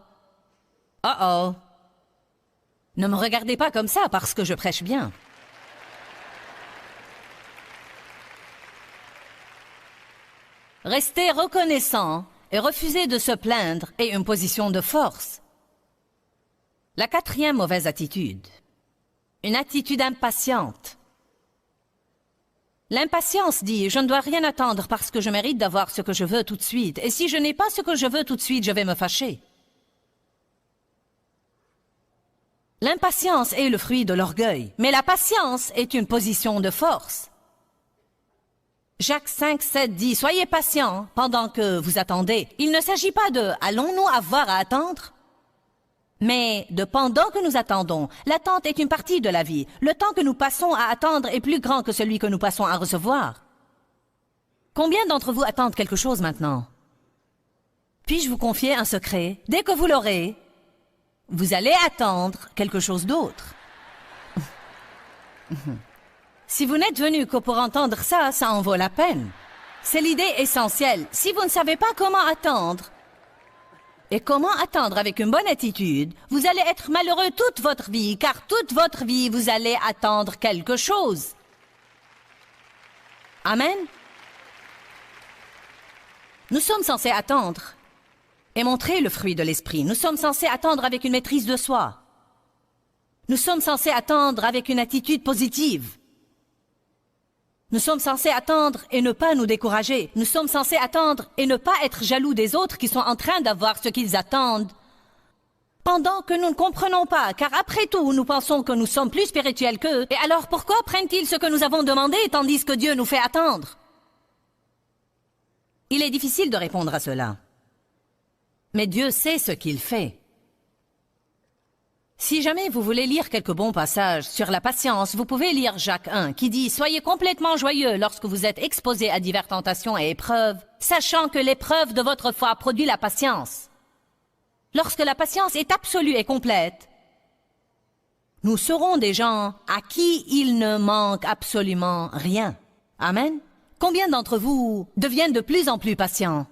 [SPEAKER 1] Oh oh. Ne me regardez pas comme ça parce que je prêche bien. Rester reconnaissant et refuser de se plaindre est une position de force. La quatrième mauvaise attitude. Une attitude impatiente. L'impatience dit « Je ne dois rien attendre parce que je mérite d'avoir ce que je veux tout de suite. Et si je n'ai pas ce que je veux tout de suite, je vais me fâcher. » L'impatience est le fruit de l'orgueil, mais la patience est une position de force. Jacques 5:7 dit « Soyez patients pendant que vous attendez. » Il ne s'agit pas de « Allons-nous avoir à attendre ?» mais de « Pendant que nous attendons ». L'attente est une partie de la vie. Le temps que nous passons à attendre est plus grand que celui que nous passons à recevoir. Combien d'entre vous attendent quelque chose maintenant? Puis-je vous confier un secret? Dès que vous l'aurez, vous allez attendre quelque chose d'autre. Si vous n'êtes venu que pour entendre ça, ça en vaut la peine. C'est l'idée essentielle. Si vous ne savez pas comment attendre, et comment attendre avec une bonne attitude, vous allez être malheureux toute votre vie, car toute votre vie, vous allez attendre quelque chose. Amen. Nous sommes censés attendre et montrer le fruit de l'esprit. Nous sommes censés attendre avec une maîtrise de soi. Nous sommes censés attendre avec une attitude positive. Nous sommes censés attendre et ne pas nous décourager. Nous sommes censés attendre et ne pas être jaloux des autres qui sont en train d'avoir ce qu'ils attendent. Pendant que nous ne comprenons pas, car après tout, nous pensons que nous sommes plus spirituels qu'eux. Et alors pourquoi prennent-ils ce que nous avons demandé tandis que Dieu nous fait attendre? Il est difficile de répondre à cela. Mais Dieu sait ce qu'il fait. Si jamais vous voulez lire quelques bons passages sur la patience, vous pouvez lire Jacques 1 qui dit « Soyez complètement joyeux lorsque vous êtes exposés à diverses tentations et épreuves, sachant que l'épreuve de votre foi produit la patience. » Lorsque la patience est absolue et complète, nous serons des gens à qui il ne manque absolument rien. Amen. Combien d'entre vous deviennent de plus en plus patients?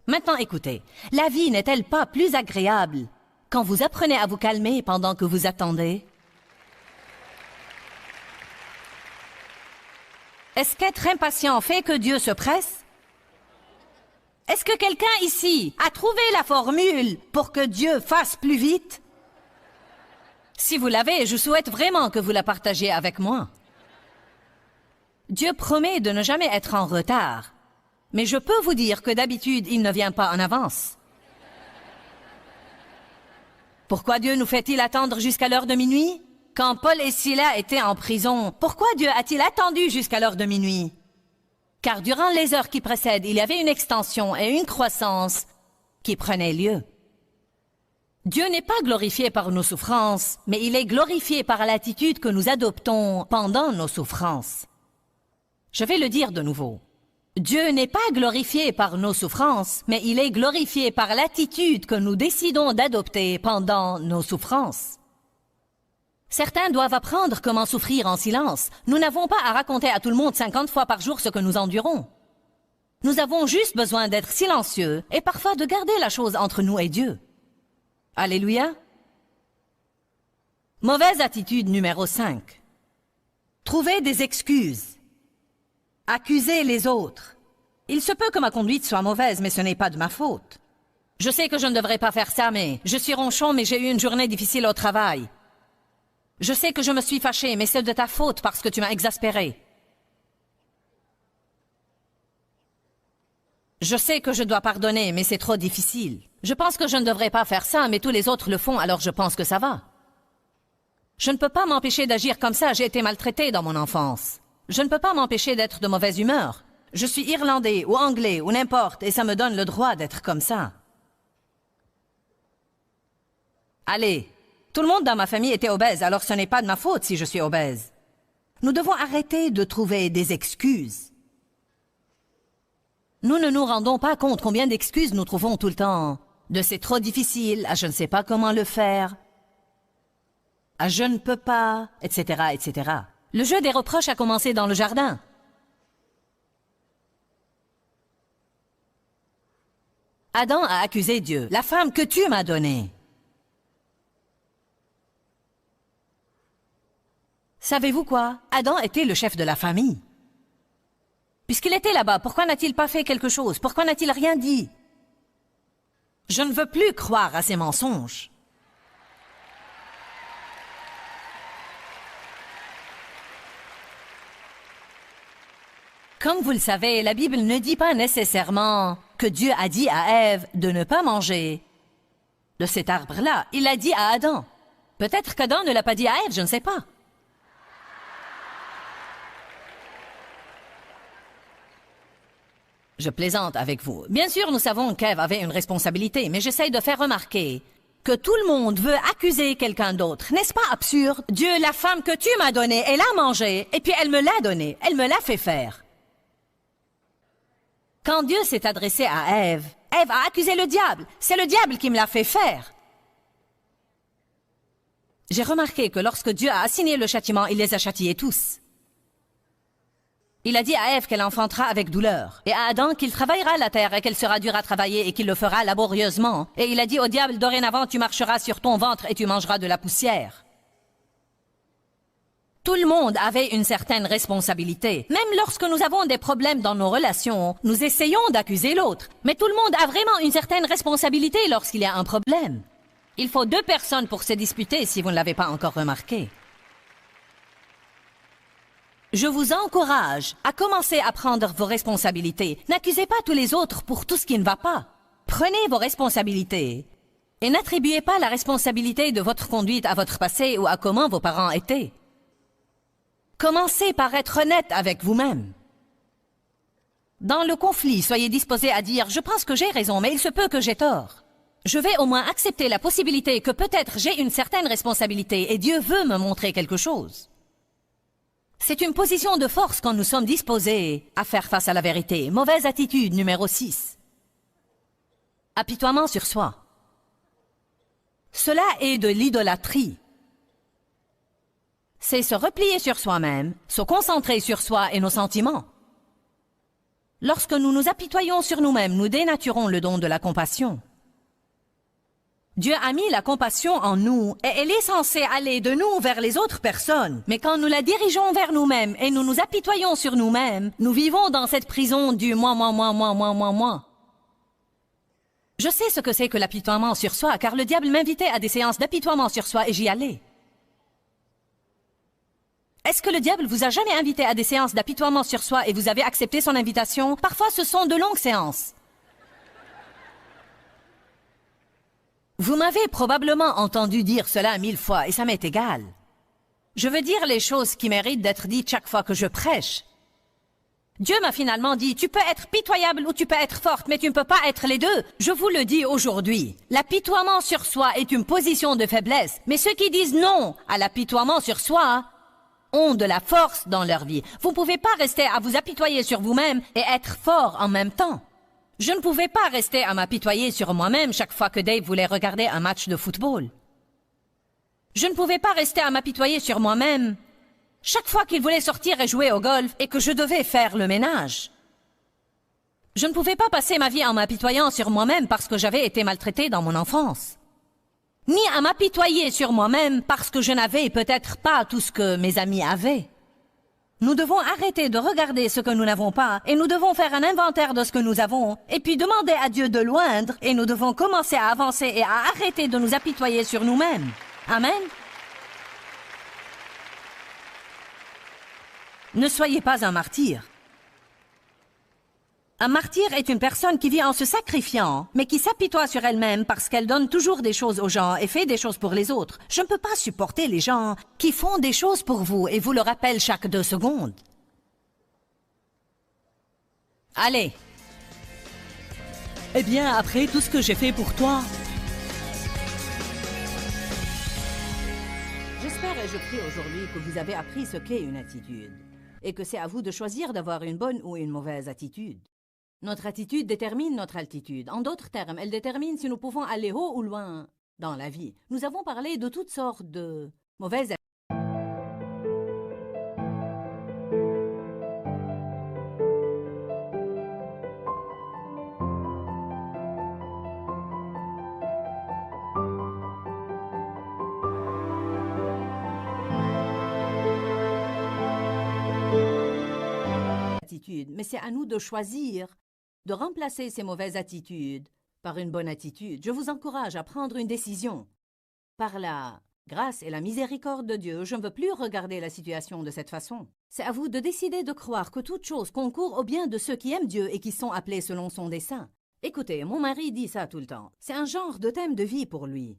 [SPEAKER 1] Maintenant écoutez, la vie n'est-elle pas plus agréable quand vous apprenez à vous calmer pendant que vous attendez? Est-ce qu'être impatient fait que Dieu se presse? Est-ce que quelqu'un ici a trouvé la formule pour que Dieu fasse plus vite? Si vous l'avez, je souhaite vraiment que vous la partagiez avec moi. Dieu promet de ne jamais être en retard, mais je peux vous dire que d'habitude, il ne vient pas en avance. Pourquoi Dieu nous fait-il attendre jusqu'à l'heure de minuit? Quand Paul et Silas étaient en prison, pourquoi Dieu a-t-il attendu jusqu'à l'heure de minuit? Car durant les heures qui précèdent, il y avait une extension et une croissance qui prenaient lieu. Dieu n'est pas glorifié par nos souffrances, mais il est glorifié par l'attitude que nous adoptons pendant nos souffrances. Je vais le dire de nouveau. Dieu n'est pas glorifié par nos souffrances, mais il est glorifié par l'attitude que nous décidons d'adopter pendant nos souffrances. Certains doivent apprendre comment souffrir en silence. Nous n'avons pas à raconter à tout le monde 50 fois par jour ce que nous endurons. Nous avons juste besoin d'être silencieux et parfois de garder la chose entre nous et Dieu. Alléluia. Mauvaise attitude numéro 5. Trouver des excuses. Accuser les autres. Il se peut que ma conduite soit mauvaise, mais ce n'est pas de ma faute. Je sais que je ne devrais pas faire ça, mais je suis ronchon, mais j'ai eu une journée difficile au travail. Je sais que je me suis fâché, mais c'est de ta faute parce que tu m'as exaspéré. Je sais que je dois pardonner, mais c'est trop difficile. Je pense que je ne devrais pas faire ça, mais tous les autres le font, alors je pense que ça va. Je ne peux pas m'empêcher d'agir comme ça, j'ai été maltraité dans mon enfance. Je ne peux pas m'empêcher d'être de mauvaise humeur. Je suis irlandais ou anglais ou n'importe et ça me donne le droit d'être comme ça. Allez, tout le monde dans ma famille était obèse, alors ce n'est pas de ma faute si je suis obèse. Nous devons arrêter de trouver des excuses. Nous ne nous rendons pas compte combien d'excuses nous trouvons tout le temps. De c'est trop difficile, à je ne sais pas comment le faire, à je ne peux pas, etc., etc. Le jeu des reproches a commencé dans le jardin. Adam a accusé Dieu, la femme que tu m'as donnée. Savez-vous quoi? Adam était le chef de la famille. Puisqu'il était là-bas, pourquoi n'a-t-il pas fait quelque chose? Pourquoi n'a-t-il rien dit? Je ne veux plus croire à ces mensonges. Comme vous le savez, la Bible ne dit pas nécessairement que Dieu a dit à Ève de ne pas manger de cet arbre-là. Il l'a dit à Adam. Peut-être qu'Adam ne l'a pas dit à Ève, je ne sais pas. Je plaisante avec vous. Bien sûr, nous savons qu'Ève avait une responsabilité, mais j'essaye de faire remarquer que tout le monde veut accuser quelqu'un d'autre. N'est-ce pas absurde? Dieu, la femme que tu m'as donnée, elle a mangé, et puis elle me l'a donnée, elle me l'a fait faire. Quand Dieu s'est adressé à Ève, Ève a accusé le diable. C'est le diable qui me l'a fait faire. J'ai remarqué que lorsque Dieu a assigné le châtiment, il les a châtiés tous. Il a dit à Ève qu'elle enfantera avec douleur, et à Adam qu'il travaillera la terre et qu'elle sera dure à travailler et qu'il le fera laborieusement. Et il a dit au diable, dorénavant tu marcheras sur ton ventre et tu mangeras de la poussière. Tout le monde avait une certaine responsabilité. Même lorsque nous avons des problèmes dans nos relations, nous essayons d'accuser l'autre. Mais tout le monde a vraiment une certaine responsabilité lorsqu'il y a un problème. Il faut 2 personnes pour se disputer si vous ne l'avez pas encore remarqué. Je vous encourage à commencer à prendre vos responsabilités. N'accusez pas tous les autres pour tout ce qui ne va pas. Prenez vos responsabilités. Et n'attribuez pas la responsabilité de votre conduite à votre passé ou à comment vos parents étaient. Commencez par être honnête avec vous-même. Dans le conflit, soyez disposés à dire « Je pense que j'ai raison, mais il se peut que j'ai tort. Je vais au moins accepter la possibilité que peut-être j'ai une certaine responsabilité et Dieu veut me montrer quelque chose. » C'est une position de force quand nous sommes disposés à faire face à la vérité. Mauvaise attitude numéro 6. Apitoiement sur soi. Cela est de l'idolâtrie. C'est se replier sur soi-même, se concentrer sur soi et nos sentiments. Lorsque nous nous apitoyons sur nous-mêmes, nous dénaturons le don de la compassion. Dieu a mis la compassion en nous et elle est censée aller de nous vers les autres personnes. Mais quand nous la dirigeons vers nous-mêmes et nous nous apitoyons sur nous-mêmes, nous vivons dans cette prison du moi. Je sais ce que c'est que l'apitoiement sur soi, car le diable m'invitait à des séances d'apitoiement sur soi et j'y allais. Est-ce que le diable vous a jamais invité à des séances d'apitoiement sur soi et vous avez accepté son invitation? Parfois, ce sont de longues séances. Vous m'avez probablement entendu dire cela 1000 fois et ça m'est égal. Je veux dire les choses qui méritent d'être dites chaque fois que je prêche. Dieu m'a finalement dit, tu peux être pitoyable ou tu peux être forte, mais tu ne peux pas être les deux. Je vous le dis aujourd'hui, l'apitoiement sur soi est une position de faiblesse, mais ceux qui disent non à l'apitoiement sur soi ont de la force dans leur vie. Vous ne pouvez pas rester à vous apitoyer sur vous-même et être fort en même temps. Je ne pouvais pas rester à m'apitoyer sur moi-même chaque fois que Dave voulait regarder un match de football. Je ne pouvais pas rester à m'apitoyer sur moi-même chaque fois qu'il voulait sortir et jouer au golf et que je devais faire le ménage. Je ne pouvais pas passer ma vie en m'apitoyant sur moi-même parce que j'avais été maltraitée dans mon enfance. Ni à m'apitoyer sur moi-même parce que je n'avais peut-être pas tout ce que mes amis avaient. Nous devons arrêter de regarder ce que nous n'avons pas et nous devons faire un inventaire de ce que nous avons et puis demander à Dieu de l'oindre et nous devons commencer à avancer et à arrêter de nous apitoyer sur nous-mêmes. Amen. Ne soyez pas un martyr. Un martyr est une personne qui vit en se sacrifiant, mais qui s'apitoie sur elle-même parce qu'elle donne toujours des choses aux gens et fait des choses pour les autres. Je ne peux pas supporter les gens qui font des choses pour vous et vous le rappellent chaque 2 secondes. Allez.
[SPEAKER 4] Eh bien, après tout ce que j'ai fait pour toi...
[SPEAKER 1] J'espère et je prie aujourd'hui que vous avez appris ce qu'est une attitude et que c'est à vous de choisir d'avoir une bonne ou une mauvaise attitude. Notre attitude détermine notre altitude. En d'autres termes, elle détermine si nous pouvons aller haut ou loin dans la vie. Nous avons parlé de toutes sortes de mauvaises attitudes, mais c'est à nous de choisir de remplacer ces mauvaises attitudes par une bonne attitude. Je vous encourage à prendre une décision. Par la grâce et la miséricorde de Dieu, je ne veux plus regarder la situation de cette façon. C'est à vous de décider de croire que toute chose concourt au bien de ceux qui aiment Dieu et qui sont appelés selon son dessein. Écoutez, mon mari dit ça tout le temps. C'est un genre de thème de vie pour lui.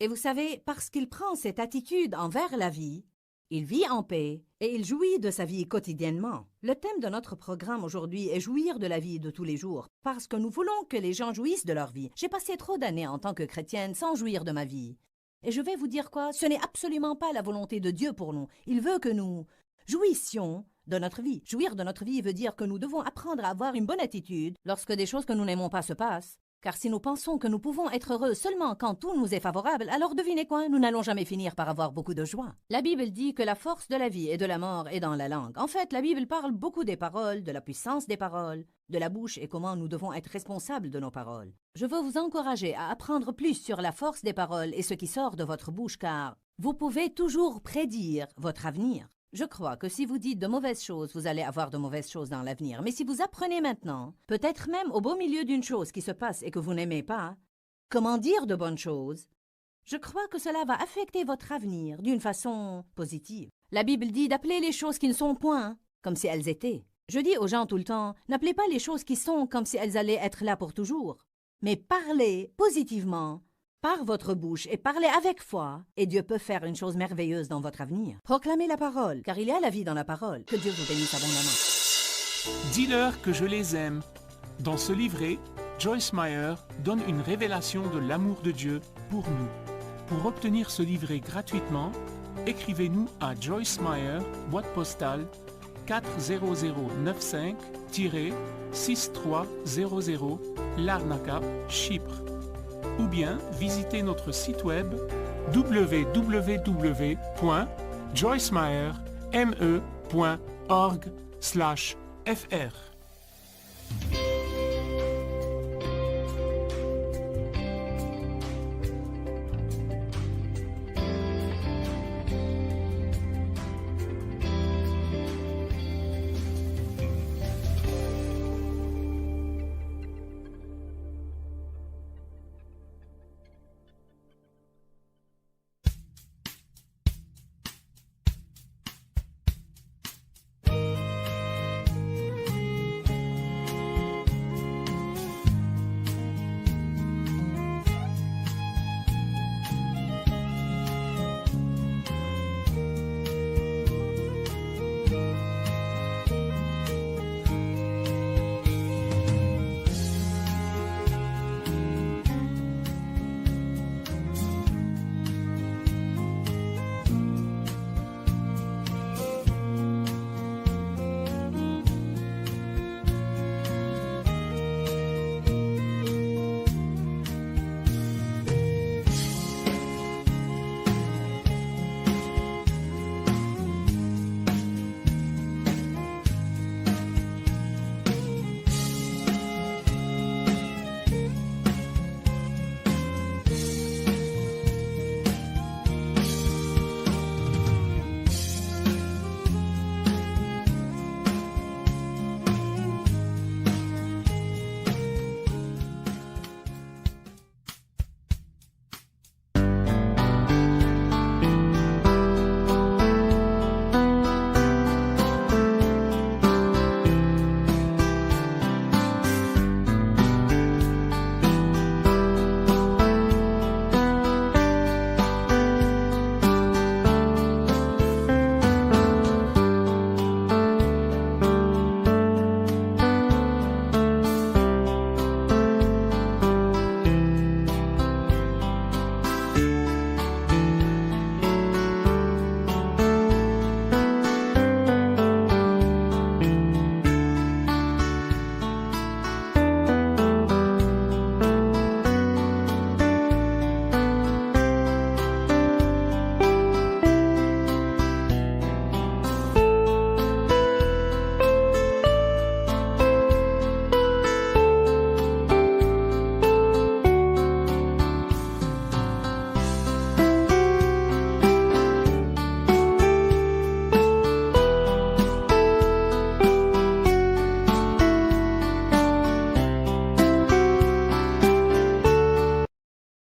[SPEAKER 1] Et vous savez, parce qu'il prend cette attitude envers la vie, il vit en paix et il jouit de sa vie quotidiennement. Le thème de notre programme aujourd'hui est jouir de la vie de tous les jours, parce que nous voulons que les gens jouissent de leur vie. J'ai passé trop d'années en tant que chrétienne sans jouir de ma vie. Et je vais vous dire quoi, ce n'est absolument pas la volonté de Dieu pour nous. Il veut que nous jouissions de notre vie. Jouir de notre vie veut dire que nous devons apprendre à avoir une bonne attitude lorsque des choses que nous n'aimons pas se passent. Car si nous pensons que nous pouvons être heureux seulement quand tout nous est favorable, alors devinez quoi, nous n'allons jamais finir par avoir beaucoup de joie. La Bible dit que la force de la vie et de la mort est dans la langue. En fait, la Bible parle beaucoup des paroles, de la puissance des paroles, de la bouche et comment nous devons être responsables de nos paroles. Je veux vous encourager à apprendre plus sur la force des paroles et ce qui sort de votre bouche, car vous pouvez toujours prédire votre avenir. Je crois que si vous dites de mauvaises choses, vous allez avoir de mauvaises choses dans l'avenir. Mais si vous apprenez maintenant, peut-être même au beau milieu d'une chose qui se passe et que vous n'aimez pas, comment dire de bonnes choses, je crois que cela va affecter votre avenir d'une façon positive. La Bible dit d'appeler les choses qui ne sont point, comme si elles étaient. Je dis aux gens tout le temps, n'appelez pas les choses qui sont comme si elles allaient être là pour toujours. Mais parlez positivement, par votre bouche, et parlez avec foi, et Dieu peut faire une chose merveilleuse dans votre avenir. Proclamez la parole, car il y a la vie dans la parole. Que Dieu vous bénisse abondamment.
[SPEAKER 3] Dis-leur que je les aime. Dans ce livret, Joyce Meyer donne une révélation de l'amour de Dieu pour nous. Pour obtenir ce livret gratuitement, écrivez-nous à Joyce Meyer, boîte postale 40095-6300, Larnaca, Chypre. Ou bien visitez notre site web www.joycemeyer.org/fr.